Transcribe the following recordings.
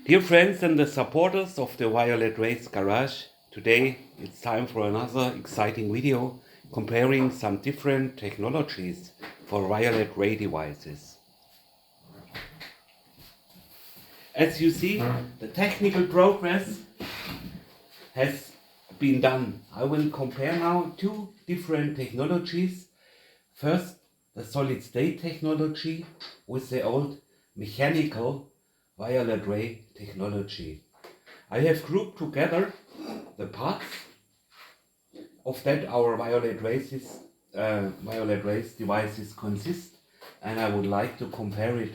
Dear friends and the supporters of the Violet Race Garage, today it's time for another exciting video comparing some different technologies for Violet Ray devices. As you see, the technical progress has been done. I will compare now two different technologies. First, the solid state technology with the old mechanical violet ray technology. I have grouped together the parts of that our violet rays devices consist, and I would like to compare it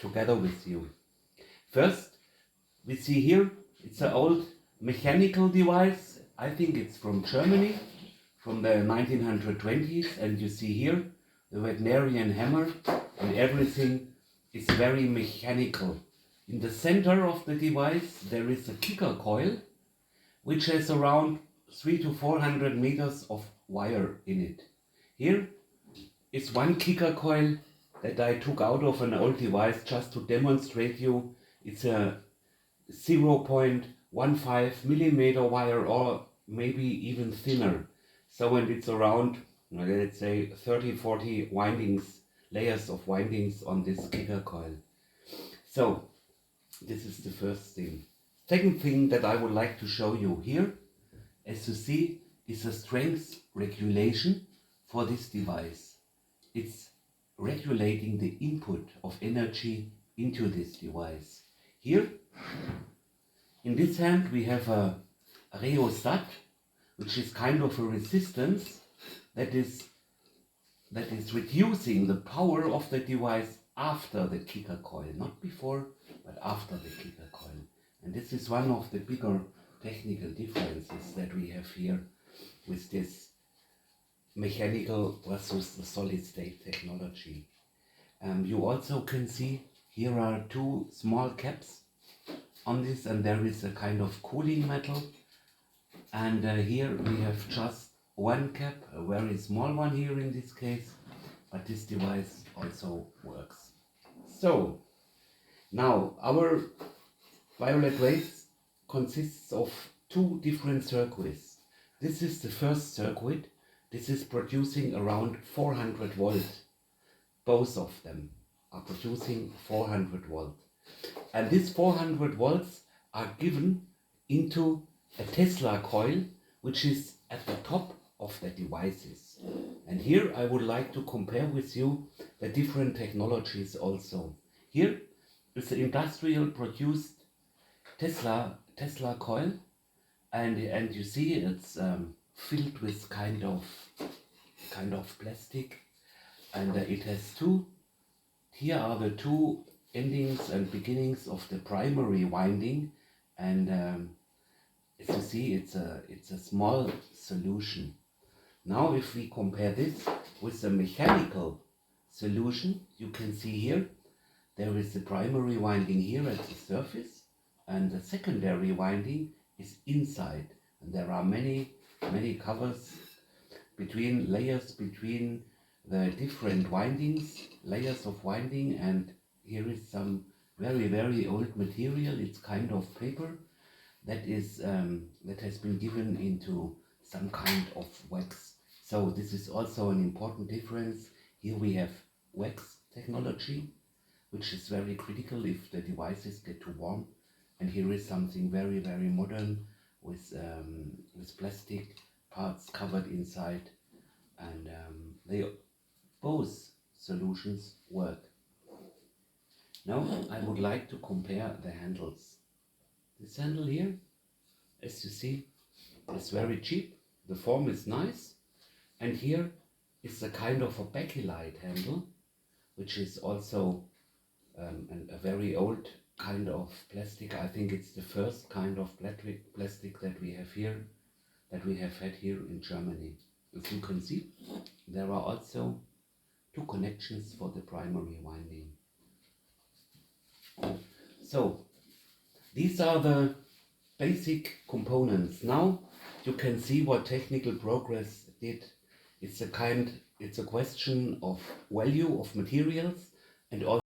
together with you. First, we see here it's an old mechanical device. I think it's from Germany, from the 1920s, and you see here the Wagnerian hammer, and everything is very mechanical. In the center of the device there is a kicker coil which has around 300 to 400 meters of wire in it. Here is one kicker coil that I took out of an old device just to demonstrate you. It's a 0.15 millimeter wire, or maybe even thinner. So, and it's around, let's say, 30-40 windings, layers of windings on this kicker coil. So this is the first thing. Second thing that I would like to show you here, as you see, is a strength regulation for this device. It's regulating the input of energy into this device. Here, in this hand, we have a rheostat, which is kind of a resistance that is reducing the power of the device after the kicker coil, not before, but after the kicker coil. And this is one of the bigger technical differences that we have here with this mechanical versus the solid state technology. You also can see here are two small caps on this, and there is a kind of cooling metal, and here we have just one cap, a very small one here in this case, but this device also works. So now our violet rays consists of two different circuits. This is the first circuit. This is producing around 400 volts. Both of them are producing 400 volts. And these 400 volts are given into a Tesla coil, which is at the top of the devices. And here I would like to compare with you the different technologies also. Here is the industrial produced Tesla coil, and you see it's filled with kind of plastic, and it has two. Here are the two endings and beginnings of the primary winding, and as you see, it's a small solution. Now if we compare this with the mechanical solution, you can see here there is the primary winding here at the surface, and the secondary winding is inside, and there are many covers between layers between the different windings, layers of winding, and here is some very old material. It's kind of paper that has been given into some kind of wax. So this is also an important difference. Here we have wax technology, which is very critical if the devices get too warm. And here is something very modern with plastic parts covered inside, and both solutions work. Now I would like to compare the handles. This handle here, as you see, is very cheap. The form is nice, and here is a kind of a bakelite handle, which is also a very old kind of plastic. I think it's the first kind of plastic that we have here, that we have had here in Germany. As you can see, there are also two connections for the primary winding. So these are the basic components. Now you can see what technical progress did. It's a question of value of materials, and also